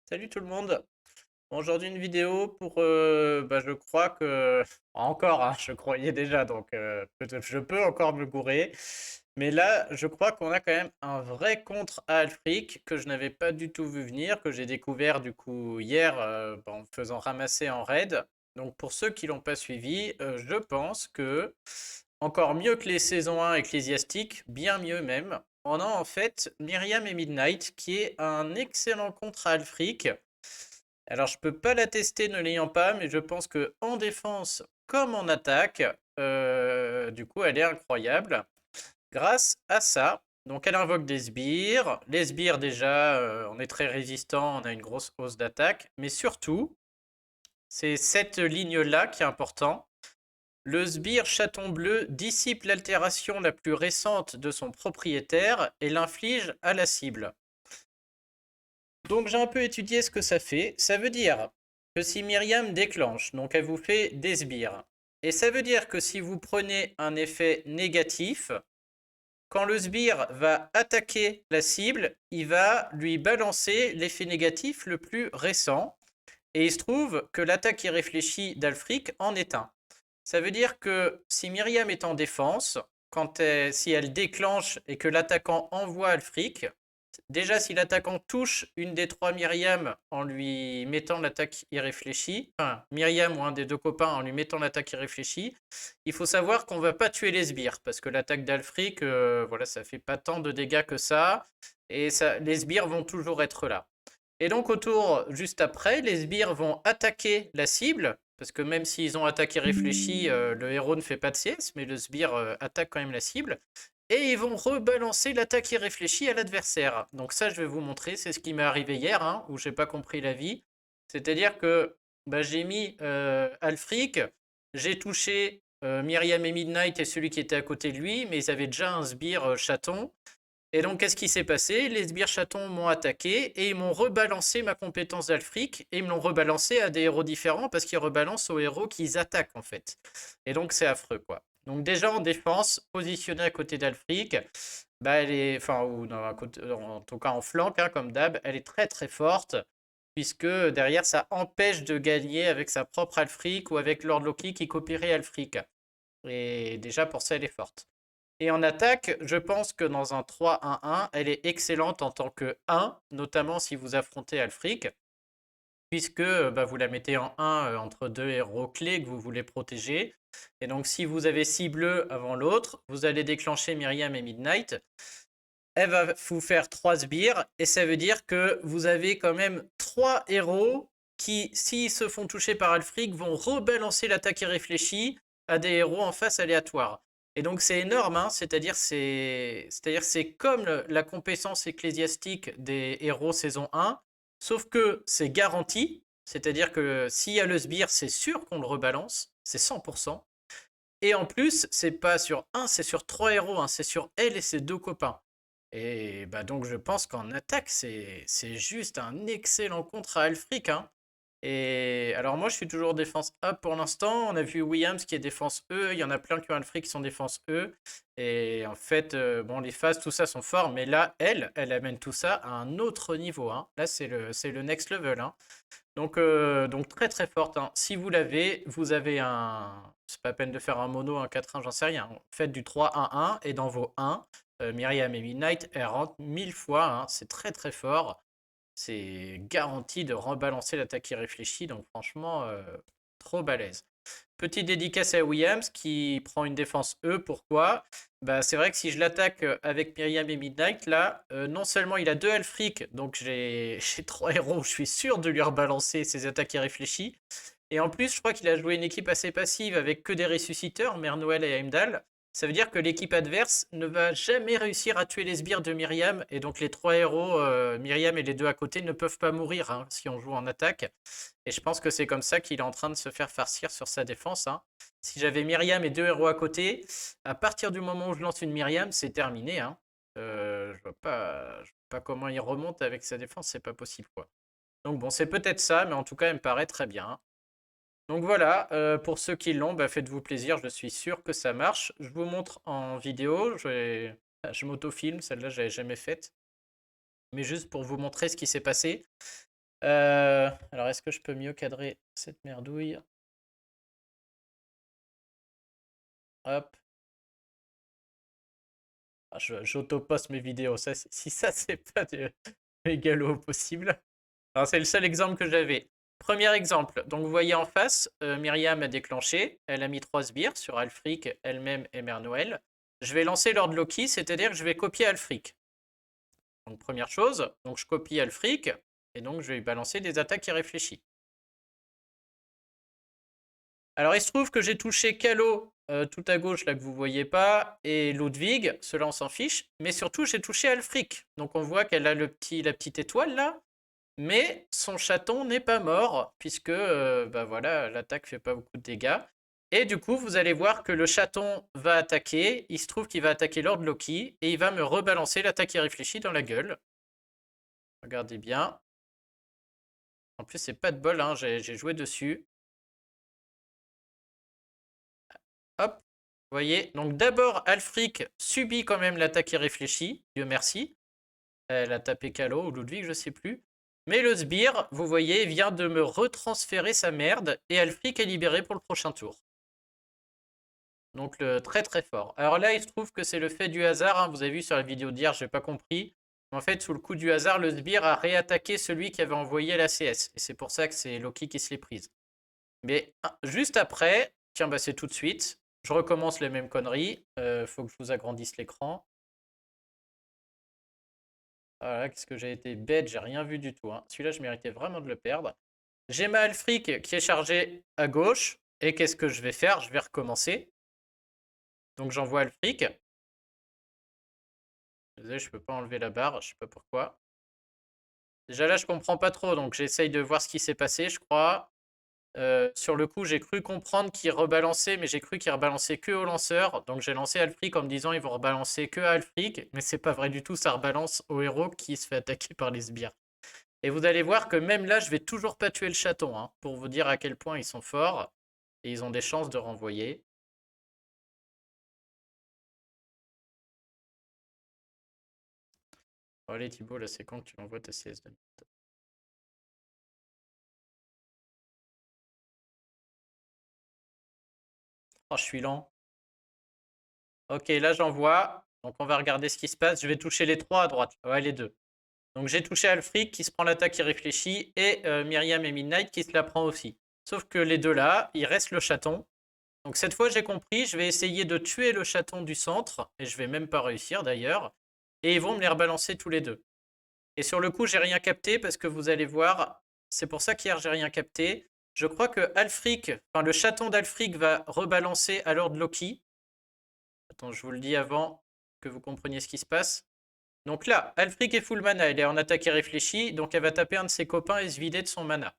Salut tout le monde. Aujourd'hui une vidéo pour, je crois que encore, hein, je croyais déjà, donc peut-être je peux encore me gourer. Mais là, je crois qu'on a quand même un vrai contre à Alfric que je n'avais pas du tout vu venir, que j'ai découvert du coup hier en me faisant ramasser en raid. Donc pour ceux qui l'ont pas suivi, je pense que encore mieux que les saisons 1 ecclésiastiques, bien mieux même, on a en fait Myriam et Midnight qui est un excellent contre à Alfric. Alors, je peux pas la tester ne l'ayant pas, mais je pense que en défense comme en attaque, du coup, elle est incroyable. Grâce à ça, donc elle invoque des sbires. Les sbires, déjà, on est très résistant, on a une grosse hausse d'attaque. Mais surtout, c'est cette ligne-là qui est important. Le sbire chaton bleu dissipe l'altération la plus récente de son propriétaire et l'inflige à la cible. Donc j'ai un peu étudié ce que ça fait. Ça veut dire que si Myriam déclenche, donc elle vous fait des sbires. Et ça veut dire que si vous prenez un effet négatif, quand le sbire va attaquer la cible, il va lui balancer l'effet négatif le plus récent. Et il se trouve que l'attaque irréfléchie d'Alfric en est un. Ça veut dire que si Myriam est en défense, si elle déclenche et que l'attaquant envoie Alfric, déjà si l'attaquant touche une des trois Myriam en lui mettant l'attaque irréfléchie, enfin Myriam ou un des deux copains en lui mettant l'attaque irréfléchie, il faut savoir qu'on va pas tuer les sbires parce que l'attaque d'Alfric, voilà, ça fait pas tant de dégâts que ça et les sbires vont toujours être là. Et donc au tour juste après, les sbires vont attaquer la cible, parce que même s'ils ont attaqué réfléchi, le héros ne fait pas de CS, mais le sbire attaque quand même la cible. Et ils vont rebalancer l'attaque irréfléchie à l'adversaire. Donc ça, je vais vous montrer, c'est ce qui m'est arrivé hier, hein, où j'ai pas compris la vie. C'est-à-dire que j'ai mis Alfric, j'ai touché Myriam et Midnight et celui qui était à côté de lui, mais ils avaient déjà un sbire chaton. Et donc, qu'est-ce qui s'est passé? Les sbires chatons m'ont attaqué et ils m'ont rebalancé ma compétence d'Alfric et ils me l'ont rebalancé à des héros différents parce qu'ils rebalancent aux héros qu'ils attaquent en fait. Et donc, c'est affreux quoi. Donc, déjà en défense, positionnée à côté d'Alfric, elle est, enfin, ou en tout cas en flanc, hein, comme d'hab, elle est très très forte puisque derrière ça empêche de gagner avec sa propre Alfric ou avec Lord Loki qui copierait Alfric. Et déjà pour ça, elle est forte. Et en attaque, je pense que dans un 3-1-1, elle est excellente en tant que 1, notamment si vous affrontez Alfric, puisque vous la mettez en 1 entre deux héros clés que vous voulez protéger. Et donc si vous avez 6 bleus avant l'autre, vous allez déclencher Myriam et Midnight. Elle va vous faire 3 sbires, et ça veut dire que vous avez quand même 3 héros qui, s'ils se font toucher par Alfric, vont rebalancer l'attaque irréfléchie à des héros en face aléatoires. Et donc c'est énorme, hein, c'est comme la compétence ecclésiastique des héros saison 1, sauf que c'est garanti, c'est-à-dire que s'il y a le sbire, c'est sûr qu'on le rebalance, c'est 100%. Et en plus, c'est pas sur un, c'est sur 3 héros, hein, c'est sur elle et ses deux copains. Et donc je pense qu'en attaque, c'est juste un excellent contre à Alfric, hein. Et alors moi je suis toujours défense A pour l'instant. On a vu Williams qui est défense E, il y en a plein qui ont Alfric qui sont défense E. Et en fait, bon, les phases, tout ça sont forts, mais là, elle amène tout ça à un autre niveau, hein. Là, c'est le next level, hein. Donc très très forte, hein. Si vous l'avez, vous avez un. C'est pas peine de faire un mono, un 4-1, j'en sais rien. Faites du 3-1-1 et dans vos 1, Myriam et Midnight, elles rentrent 1000 fois, hein. C'est très très fort. C'est garanti de rebalancer l'attaque irréfléchie, donc franchement, trop balèze. Petite dédicace à Williams qui prend une défense E. Pourquoi? C'est vrai que si je l'attaque avec Myriam et Midnight, là, non seulement il a deux Alfric, donc j'ai trois héros, je suis sûr de lui rebalancer ses attaques irréfléchies. Et en plus, je crois qu'il a joué une équipe assez passive avec que des ressusciteurs, Mère Noël et Heimdall. Ça veut dire que l'équipe adverse ne va jamais réussir à tuer les sbires de Myriam. Et donc les trois héros, Myriam et les deux à côté, ne peuvent pas mourir, hein, si on joue en attaque. Et je pense que c'est comme ça qu'il est en train de se faire farcir sur sa défense, hein. Si j'avais Myriam et deux héros à côté, à partir du moment où je lance une Myriam, c'est terminé, hein. Je vois pas comment il remonte avec sa défense, c'est pas possible, quoi. Donc bon, c'est peut-être ça, mais en tout cas, elle me paraît très bien, hein. Donc voilà, pour ceux qui l'ont, faites-vous plaisir, je suis sûr que ça marche. Je vous montre en vidéo, je m'autofilme, celle-là, je l'avais jamais faite. Mais juste pour vous montrer ce qui s'est passé. Alors, est-ce que je peux mieux cadrer cette merdouille? Hop. Ah, j'auto-poste mes vidéos. Si ça, c'est pas de mégalo possible. Alors, c'est le seul exemple que j'avais. Premier exemple. Donc, vous voyez en face, Myriam a déclenché. Elle a mis 3 sbires sur Alfric, elle-même et Mère Noël. Je vais lancer Lord Loki, c'est-à-dire que je vais copier Alfric. Donc, première chose, donc je copie Alfric, et donc je vais lui balancer des attaques irréfléchies. Alors, il se trouve que j'ai touché Calo tout à gauche, là que vous voyez pas, et Ludwig, cela on s'en fiche, mais surtout j'ai touché Alfric. Donc on voit qu'elle a la petite étoile là, mais son chaton n'est pas mort, puisque bah voilà, l'attaque fait pas beaucoup de dégâts. Et du coup, vous allez voir que le chaton va attaquer, il se trouve qu'il va attaquer Lord Loki, et il va me rebalancer l'attaque irréfléchie dans la gueule. Regardez bien. En plus, c'est pas de bol, hein, j'ai joué dessus. Hop, vous voyez. Donc d'abord, Alfric subit quand même l'attaque irréfléchie, Dieu merci. Elle a tapé Calo ou Ludwig, je sais plus. Mais le sbire, vous voyez, vient de me retransférer sa merde et Alfric est libéré pour le prochain tour. Donc très très fort. Alors là, il se trouve que c'est le fait du hasard. Hein. Vous avez vu sur la vidéo d'hier, j'ai pas compris. En fait, sous le coup du hasard, le sbire a réattaqué celui qui avait envoyé la CS. Et c'est pour ça que c'est Loki qui se l'est prise. Mais juste après, tiens, bah c'est tout de suite. Je recommence les mêmes conneries. Faut que je vous agrandisse l'écran. Voilà, qu'est-ce que j'ai été bête, j'ai rien vu du tout. Hein. Celui-là, je méritais vraiment de le perdre. J'ai ma Alfric qui est chargée à gauche. Et qu'est-ce que je vais faire? Je vais recommencer. Donc j'envoie Alfric. Désolé, je peux pas enlever la barre, je sais pas pourquoi. Déjà là, je comprends pas trop, donc j'essaye de voir ce qui s'est passé, je crois. Sur le coup, j'ai cru comprendre qu'il rebalançait, mais j'ai cru qu'il rebalançait que au lanceur. Donc j'ai lancé Alfric en me disant ils vont rebalancer que à Alfric, mais c'est pas vrai du tout, ça rebalance au héros qui se fait attaquer par les sbires. Et vous allez voir que même là, je vais toujours pas tuer le chaton, hein, pour vous dire à quel point ils sont forts. Et ils ont des chances de renvoyer. Oh, allez Thibaut, là c'est quand que tu l'envoies ta CS de merde. Oh, je suis lent. Ok, là j'envoie. Donc on va regarder ce qui se passe. Je vais toucher les 3 à droite. Ouais, les 2. Donc j'ai touché Alfric qui se prend l'attaque irréfléchie et Myriam et Midnight qui se la prend aussi. Sauf que les deux là, il reste le chaton. Donc cette fois j'ai compris, je vais essayer de tuer le chaton du centre, et je vais même pas réussir d'ailleurs, et ils vont me les rebalancer tous les deux. Et sur le coup j'ai rien capté parce que vous allez voir, c'est pour ça qu'hier j'ai rien capté. Je crois que Alfric, enfin le chaton d'Alfric va rebalancer à Lord Loki. Attends, je vous le dis avant que vous compreniez ce qui se passe. Donc là, Alfric est full mana, elle est en attaque irréfléchie, donc elle va taper un de ses copains et se vider de son mana.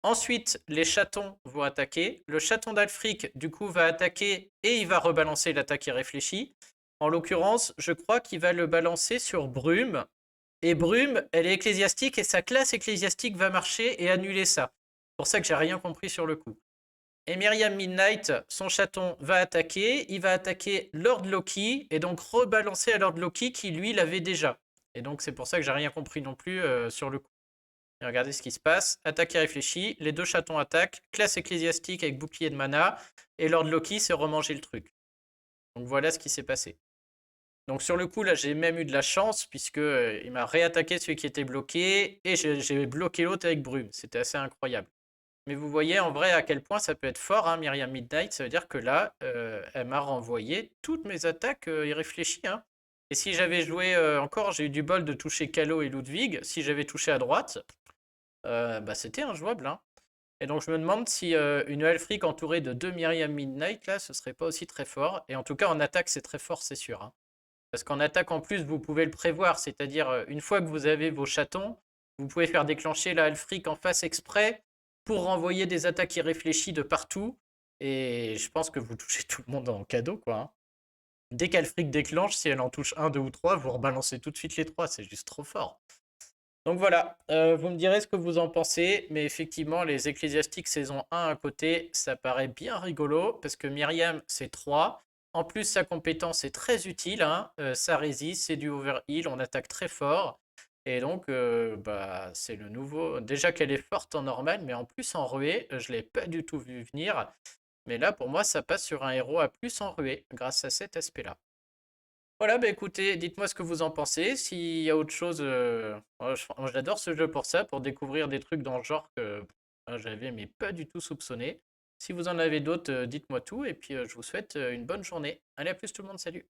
Ensuite, les chatons vont attaquer. Le chaton d'Alfric, du coup, va attaquer et il va rebalancer l'attaque irréfléchie. En l'occurrence, je crois qu'il va le balancer sur Brume. Et Brume, elle est ecclésiastique et sa classe ecclésiastique va marcher et annuler ça. C'est pour ça que j'ai rien compris sur le coup. Et Myriam Midnight, son chaton, va attaquer. Il va attaquer Lord Loki et donc rebalancer à Lord Loki qui, lui, l'avait déjà. Et donc, c'est pour ça que j'ai rien compris non plus sur le coup. Et regardez ce qui se passe. Attaque irréfléchie. Les deux chatons attaquent. Classe ecclésiastique avec bouclier de mana. Et Lord Loki s'est remangé le truc. Donc, voilà ce qui s'est passé. Donc, sur le coup, là, j'ai même eu de la chance puisque il m'a réattaqué celui qui était bloqué. Et j'ai bloqué l'autre avec Brume. C'était assez incroyable. Mais vous voyez en vrai à quel point ça peut être fort, hein, Myriam Midnight. Ça veut dire que là, elle m'a renvoyé toutes mes attaques irréfléchies. Hein. Et si j'avais joué encore, j'ai eu du bol de toucher Calo et Ludwig. Si j'avais touché à droite, bah, c'était injouable. Hein. Et donc je me demande si une Elfric entourée de 2 Myriam Midnight, là, ce serait pas aussi très fort. Et en tout cas, en attaque, c'est très fort, c'est sûr. Hein. Parce qu'en attaque, en plus, vous pouvez le prévoir. C'est-à-dire, une fois que vous avez vos chatons, vous pouvez faire déclencher la Elfric en face exprès pour renvoyer des attaques irréfléchies de partout. Et je pense que vous touchez tout le monde en cadeau, quoi. Hein. Dès qu'Alfric déclenche, si elle en touche un, deux ou trois, vous rebalancez tout de suite les trois. C'est juste trop fort. Donc voilà, vous me direz ce que vous en pensez, mais effectivement, les ecclésiastiques saison 1 à côté, ça paraît bien rigolo, parce que Myriam, c'est 3. En plus, sa compétence est très utile, hein, ça résiste, c'est du overheal, on attaque très fort. Et donc, bah, c'est le nouveau. Déjà qu'elle est forte en normal, mais en plus en ruée, je l'ai pas du tout vu venir. Mais là, pour moi, ça passe sur un héros à plus en ruée, grâce à cet aspect-là. Voilà, bah écoutez, dites-moi ce que vous en pensez. S'il y a autre chose, moi, j'adore ce jeu pour ça, pour découvrir des trucs dans le genre que j'avais mais pas du tout soupçonné. Si vous en avez d'autres, dites-moi tout, et puis je vous souhaite une bonne journée. Allez, à plus tout le monde, salut!